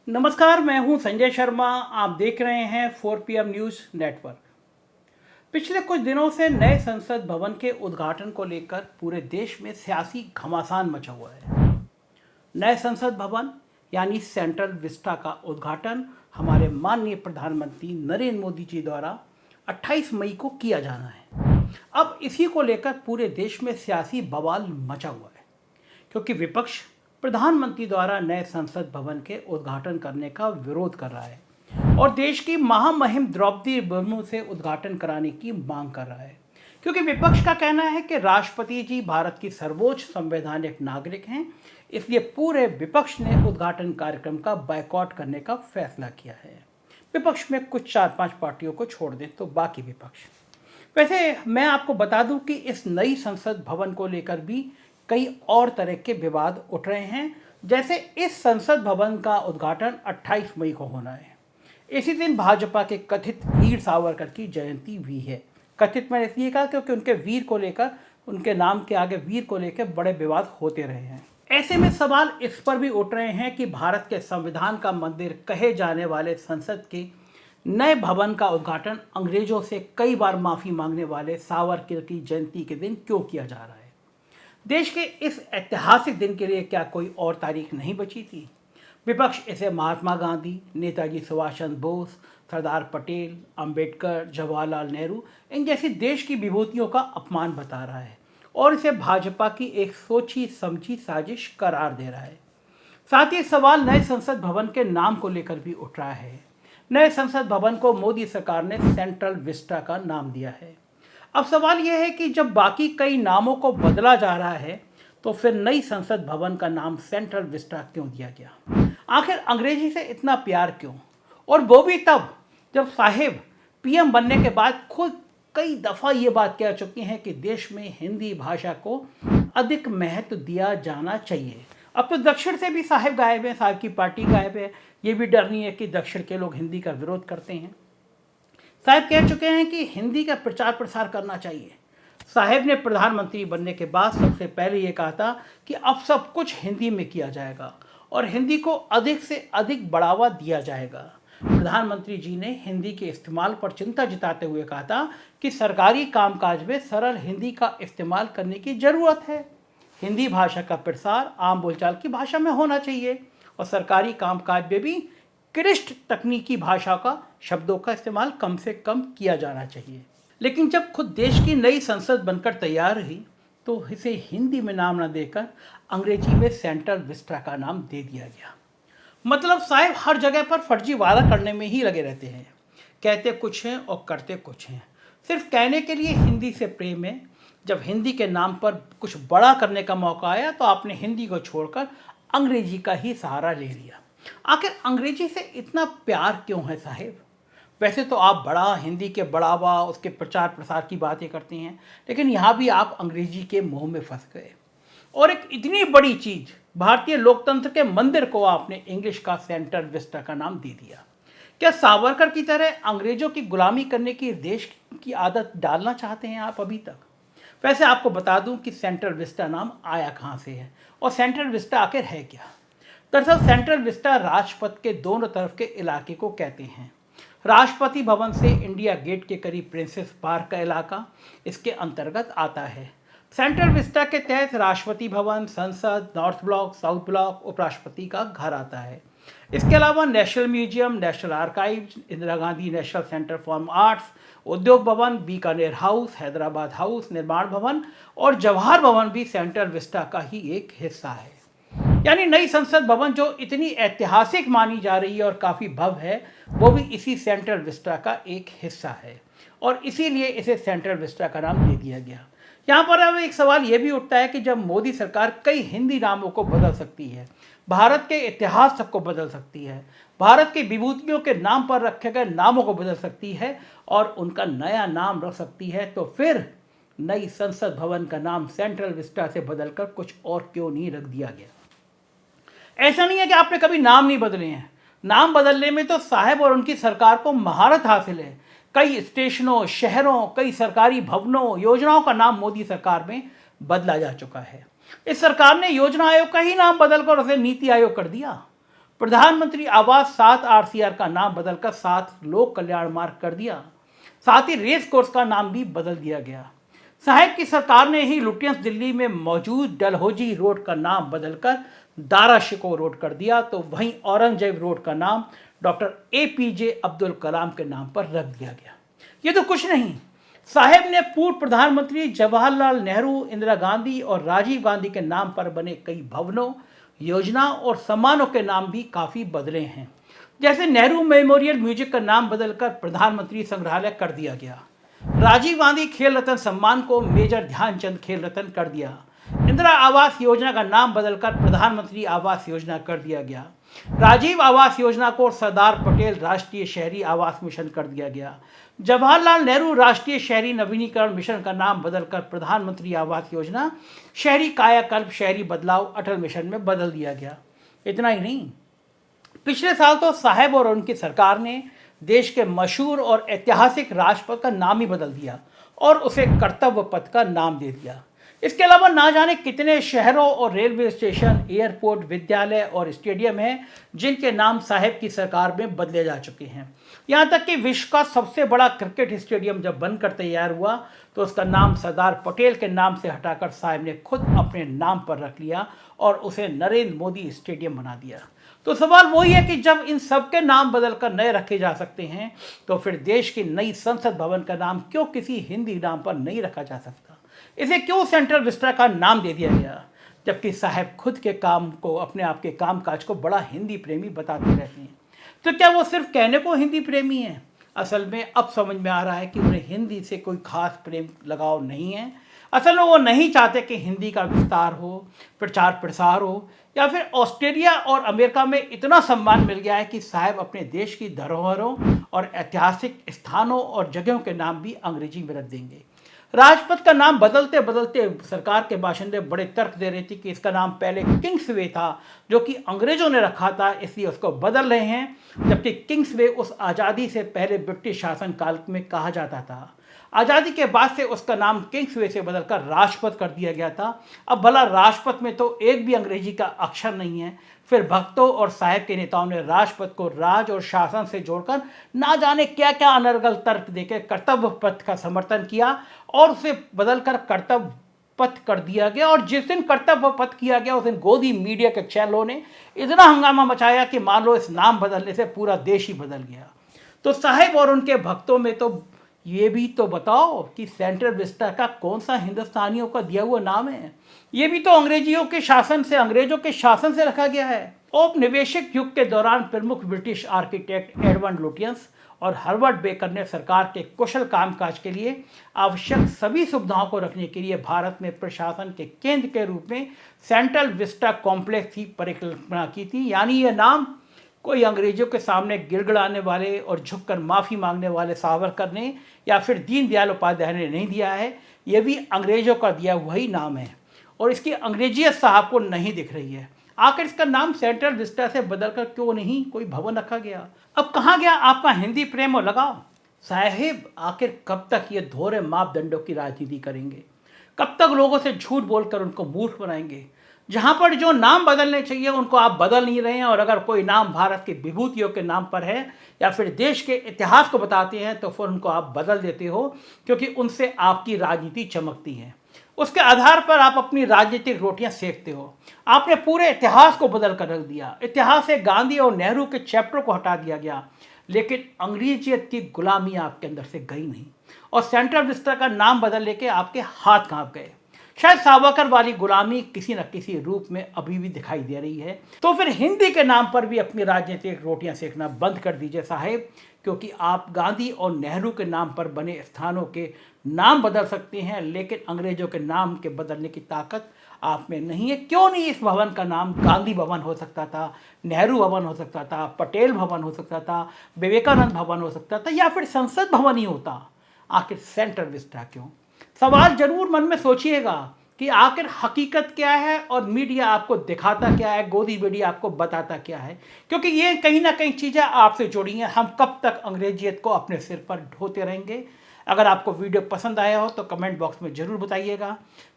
नमस्कार, मैं हूं संजय शर्मा। आप देख रहे हैं 4 PM न्यूज़ नेटवर्क। पिछले कुछ दिनों से नए संसद भवन के उद्घाटन को लेकर पूरे देश में सियासी घमासान मचा हुआ है। नए संसद भवन यानी सेंट्रल विस्टा का उद्घाटन हमारे माननीय प्रधानमंत्री नरेंद्र मोदी जी द्वारा 28 मई को किया जाना है। अब इसी को लेकर पूरे देश में सियासी बवाल मचा हुआ है, क्योंकि विपक्ष प्रधानमंत्री द्वारा नए संसद भवन के उद्घाटन करने का विरोध कर रहा है और देश की महामहिम द्रौपदी मुर्मू से उद्घाटन कराने की मांग कर रहा है, क्योंकि विपक्ष का कहना है कि राष्ट्रपति जी भारत की सर्वोच्च संवैधानिक नागरिक हैं। इसलिए पूरे विपक्ष ने उद्घाटन कार्यक्रम का बायकॉट करने का फैसला किया है। विपक्ष में कुछ 4-5 पार्टियों को छोड़ दें तो बाकी विपक्ष। वैसे मैं आपको बता दूं कि इस नई संसद भवन को लेकर भी कई और तरह के विवाद उठ रहे हैं। जैसे इस संसद भवन का उद्घाटन 28 मई को होना है। इसी दिन भाजपा के कथित वीर सावरकर की जयंती भी है। कथित मैंने इसलिए कहा क्योंकि उनके वीर को लेकर, उनके नाम के आगे वीर को लेकर बड़े विवाद होते रहे हैं। ऐसे में सवाल इस पर भी उठ रहे हैं कि भारत के संविधान का मंदिर कहे जाने वाले संसद के नए भवन का उद्घाटन अंग्रेजों से कई बार माफ़ी मांगने वाले सावरकर की जयंती के दिन क्यों किया जा रहा है। देश के इस ऐतिहासिक दिन के लिए क्या कोई और तारीख नहीं बची थी? विपक्ष इसे महात्मा गांधी, नेताजी सुभाष चंद्र बोस, सरदार पटेल, अंबेडकर, जवाहरलाल नेहरू इन जैसी देश की विभूतियों का अपमान बता रहा है और इसे भाजपा की एक सोची समझी साजिश करार दे रहा है। साथ ही सवाल नए संसद भवन के नाम को लेकर भी उठ रहा है। नए संसद भवन को मोदी सरकार ने सेंट्रल विस्टा का नाम दिया है। अब सवाल यह है कि जब बाकी कई नामों को बदला जा रहा है तो फिर नई संसद भवन का नाम सेंट्रल विस्टा क्यों दिया गया? आखिर अंग्रेजी से इतना प्यार क्यों? और वो भी तब जब साहिब पीएम बनने के बाद खुद कई दफ़ा ये बात कह चुकी हैं कि देश में हिंदी भाषा को अधिक महत्व दिया जाना चाहिए। अब तो दक्षिण से भी साहिब गायब है, साहिब की पार्टी गायब है। ये भी डर नहीं है कि दक्षिण के लोग हिंदी का विरोध करते हैं। साहब कह चुके हैं कि हिंदी का प्रचार प्रसार करना चाहिए। साहब ने प्रधानमंत्री बनने के बाद सबसे पहले ये कहा था कि अब सब कुछ हिंदी में किया जाएगा और हिंदी को अधिक से अधिक बढ़ावा दिया जाएगा। प्रधानमंत्री जी ने हिंदी के इस्तेमाल पर चिंता जताते हुए कहा था कि सरकारी कामकाज में सरल हिंदी का इस्तेमाल करने की ज़रूरत है। हिंदी भाषा का प्रसार आम बोलचाल की भाषा में होना चाहिए और सरकारी कामकाज में भी क्लिष्ट तकनीकी भाषा का शब्दों का इस्तेमाल कम से कम किया जाना चाहिए। लेकिन जब खुद देश की नई संसद बनकर तैयार हुई तो इसे हिंदी में नाम न देकर अंग्रेजी में सेंट्रल विस्टा का नाम दे दिया गया। मतलब साहब हर जगह पर फर्जी वादा करने में ही लगे रहते हैं। कहते कुछ हैं और करते कुछ हैं। सिर्फ कहने के लिए हिंदी से प्रेम है। जब हिंदी के नाम पर कुछ बड़ा करने का मौका आया तो आपने हिंदी को छोड़कर अंग्रेजी का ही सहारा ले लिया। आखिर अंग्रेजी से इतना प्यार क्यों है साहिब? वैसे तो आप बड़ा हिंदी के बढ़ावा, उसके प्रचार प्रसार की बातें करते हैं, लेकिन यहाँ भी आप अंग्रेजी के मोह में फंस गए। और एक इतनी बड़ी चीज़, भारतीय लोकतंत्र के मंदिर को आपने इंग्लिश का सेंट्रल विस्टा का नाम दे दिया। क्या सावरकर की तरह अंग्रेजों की गुलामी करने की देश की आदत डालना चाहते हैं आप अभी तक? वैसे आपको बता दूं कि सेंट्रल विस्टा नाम आया कहाँ से है और सेंट्रल विस्टा आखिर है क्या। दरअसल सेंट्रल विस्टा राजपथ के दोनों तरफ के इलाके को कहते हैं। राष्ट्रपति भवन से इंडिया गेट के करीब प्रिंसेस पार्क का इलाका इसके अंतर्गत आता है। सेंट्रल विस्टा के तहत राष्ट्रपति भवन, संसद, नॉर्थ ब्लॉक, साउथ ब्लॉक, उपराष्ट्रपति का घर आता है। इसके अलावा national museum, national archives, Indira Gandhi national centre for arts, उद्योग भवन, बीकानेर हाउस, हैदराबाद हाउस, निर्माण भवन और जवाहर भवन भी सेंट्रल विस्टा का ही एक हिस्सा है। यानी नई संसद भवन जो इतनी ऐतिहासिक मानी जा रही है और काफ़ी भव्य है, वो भी इसी सेंट्रल विस्टा का एक हिस्सा है और इसीलिए इसे सेंट्रल विस्टा का नाम दे दिया गया। यहाँ पर अब एक सवाल ये भी उठता है कि जब मोदी सरकार कई हिंदी नामों को बदल सकती है, भारत के इतिहास तक को बदल सकती है, भारत के विभूतियों के नाम पर रखे गए नामों को बदल सकती है और उनका नया नाम रख सकती है, तो फिर नई संसद भवन का नाम सेंट्रल विस्टा से बदलकर कुछ और क्यों नहीं रख दिया गया? ऐसा नहीं है कि आपने कभी नाम नहीं बदले हैं। नाम बदलने में तो साहब और उनकी सरकार को महारत हासिल है। कई स्टेशनों, शहरों, कई सरकारी भवनों, योजनाओं का नाम मोदी सरकार में बदला जा चुका है। इस सरकार ने योजना आयोग का ही नाम बदलकर उसे नीति आयोग कर दिया। प्रधानमंत्री आवास 7 आरसीआर का नाम बदलकर 7 लोक कल्याण मार्ग कर दिया। साथ ही रेस कोर्स का नाम भी बदल दिया गया। साहब की सरकार ने ही लुटियंस दिल्ली में मौजूद डलहौजी रोड का नाम बदलकर दारा शिकोह रोड कर दिया, तो वहीं औरंगजेब रोड का नाम डॉक्टर एपीजे अब्दुल कलाम के नाम पर रख दिया गया। ये तो कुछ नहीं, साहब ने पूर्व प्रधानमंत्री जवाहरलाल नेहरू, इंदिरा गांधी और राजीव गांधी के नाम पर बने कई भवनों, योजना और सम्मानों के नाम भी काफ़ी बदले हैं। जैसे नेहरू मेमोरियल म्यूजिक का नाम बदलकर प्रधानमंत्री संग्रहालय कर दिया गया। राजीव गांधी खेल रत्न सम्मान को मेजर ध्यानचंद खेल रत्न कर दिया। इंदिरा आवास योजना का नाम बदलकर प्रधानमंत्री आवास योजना कर दिया गया। राजीव आवास योजना को सरदार पटेल राष्ट्रीय शहरी आवास मिशन कर दिया गया। जवाहरलाल नेहरू राष्ट्रीय शहरी नवीनीकरण मिशन का नाम बदलकर प्रधानमंत्री आवास योजना, शहरी कायाकल्प शहरी बदलाव अटल मिशन में बदल दिया गया। इतना ही नहीं, पिछले साल तो साहब और उनकी सरकार ने देश के मशहूर और ऐतिहासिक राजपथ का नाम ही बदल दिया और उसे कर्तव्य पथ का नाम दे दिया। इसके अलावा ना जाने कितने शहरों और रेलवे स्टेशन, एयरपोर्ट, विद्यालय और स्टेडियम हैं जिनके नाम साहब की सरकार में बदले जा चुके हैं। यहाँ तक कि विश्व का सबसे बड़ा क्रिकेट स्टेडियम जब बनकर तैयार हुआ तो उसका नाम सरदार पटेल के नाम से हटाकर साहब ने खुद अपने नाम पर रख लिया और उसे नरेंद्र मोदी स्टेडियम बना दिया। तो सवाल वही है कि जब इन सब के नाम बदलकर नए रखे जा सकते हैं तो फिर देश की नई संसद भवन का नाम क्यों किसी हिंदी नाम पर नहीं रखा जा सकता? इसे क्यों सेंट्रल विस्टा का नाम दे दिया गया, जबकि साहब खुद के काम को, अपने आप के कामकाज को बड़ा हिंदी प्रेमी बताते रहते हैं? तो क्या वो सिर्फ कहने को हिंदी प्रेमी हैं? असल में अब समझ में आ रहा है कि उन्हें हिंदी से कोई खास प्रेम लगाव नहीं है। असल में वो नहीं चाहते कि हिंदी का विस्तार हो, प्रचार प्रसार हो, या फिर ऑस्ट्रेलिया और अमेरिका में इतना सम्मान मिल गया है कि साहब अपने देश की धरोहरों और ऐतिहासिक स्थानों और जगहों के नाम भी अंग्रेजी में रख देंगे। राजपथ का नाम बदलते बदलते सरकार के बाशिंदे बड़े तर्क दे रहे थे कि इसका नाम पहले किंग्सवे था, जो कि अंग्रेजों ने रखा था, इसलिए उसको बदल रहे हैं, जबकि किंग्सवे उस आज़ादी से पहले ब्रिटिश शासन काल में कहा जाता था। आज़ादी के बाद से उसका नाम किंग्सवे से बदलकर राजपथ कर दिया गया था। अब भला राजपथ में तो एक भी अंग्रेजी का अक्षर नहीं है, फिर भक्तों और साहब के नेताओं ने राजपथ को राज और शासन से जोड़कर ना जाने क्या क्या अनर्गल तर्क देकर कर्तव्य पथ का समर्थन किया और उसे बदलकर कर्तव्य पथ कर दिया गया। और जिस दिन कर्तव्य पथ किया गया उस दिन गोदी मीडिया के चैनलों ने इतना हंगामा मचाया कि मान लो इस नाम बदलने से पूरा देश ही बदल गया। तो साहब और उनके भक्तों में तो ये भी तो बताओ कि सेंट्रल विस्टा का कौन सा हिंदुस्तानियों का दिया हुआ नाम है? ये भी तो अंग्रेजों के शासन से रखा गया है। औपनिवेशिक युग के दौरान प्रमुख ब्रिटिश आर्किटेक्ट एडवर्ड लुटियंस और हर्बर्ट बेकर ने सरकार के कुशल कामकाज के लिए आवश्यक सभी सुविधाओं को रखने के लिए भारत में प्रशासन के केंद्र के रूप में सेंट्रल विस्टा कॉम्प्लेक्स की परिकल्पना की थी। यानी यह नाम कोई अंग्रेजों के सामने गिड़गिड़ाने वाले और झुककर माफ़ी मांगने वाले सावरकर ने या फिर दीनदयाल उपाध्याय ने नहीं दिया है, यह भी अंग्रेजों का दिया हुआ ही नाम है और इसकी अंग्रेजियत साहब को नहीं दिख रही है। आखिर इसका नाम सेंट्रल विस्टा से बदलकर क्यों नहीं कोई भवन रखा गया? अब कहाँ गया आपका हिंदी प्रेम और लगाव? साहिब आखिर कब तक ये दोहरे मापदंडों की राजनीति करेंगे? कब तक लोगों से झूठ बोलकर उनको मूर्ख बनाएंगे? जहाँ पर जो नाम बदलने चाहिए उनको आप बदल नहीं रहे हैं, और अगर कोई नाम भारत की विभूतियों के नाम पर है या फिर देश के इतिहास को बताते हैं तो फिर उनको आप बदल देते हो, क्योंकि उनसे आपकी राजनीति चमकती है। उसके आधार पर आप अपनी राजनीतिक रोटियां सेकते हो। आपने पूरे इतिहास को बदल कर रख दिया। इतिहास से गांधी और नेहरू के चैप्टर को हटा दिया गया, लेकिन अंग्रेजियत की गुलामी आपके अंदर से गई नहीं और सेंट्रल विस्टा का नाम बदलने के आपके हाथ कांप गए। शायद सावरकर वाली गुलामी किसी न किसी रूप में अभी भी दिखाई दे रही है। तो फिर हिंदी के नाम पर भी अपनी राजनीतिक रोटियां सेकना बंद कर दीजिए साहेब, क्योंकि आप गांधी और नेहरू के नाम पर बने स्थानों के नाम बदल सकते हैं, लेकिन अंग्रेजों के नाम के बदलने की ताकत आप में नहीं है। क्यों नहीं इस भवन का नाम गांधी भवन हो सकता था, नेहरू भवन हो सकता था, पटेल भवन हो सकता था, विवेकानंद भवन हो सकता था, या फिर संसद भवन ही होता? आखिर सेंट्रल विस्टा क्यों? सवाल जरूर मन में सोचिएगा कि आखिर हकीकत क्या है और मीडिया आपको दिखाता क्या है, गोदी मीडिया आपको बताता क्या है, क्योंकि ये कहीं ना कहीं चीज़ें आपसे जुड़ी हैं। हम कब तक अंग्रेजियत को अपने सिर पर ढोते रहेंगे? अगर आपको वीडियो पसंद आया हो तो कमेंट बॉक्स में ज़रूर बताइएगा।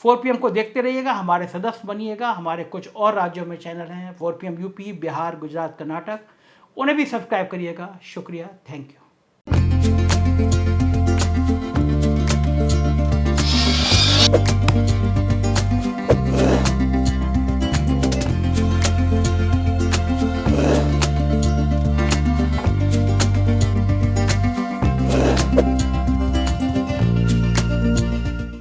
4 PM को देखते रहिएगा, हमारे सदस्य बनिएगा। हमारे कुछ और राज्यों में चैनल हैं, 4 PM यूपी, बिहार, गुजरात, कर्नाटक, उन्हें भी सब्सक्राइब करिएगा। शुक्रिया, थैंक यू।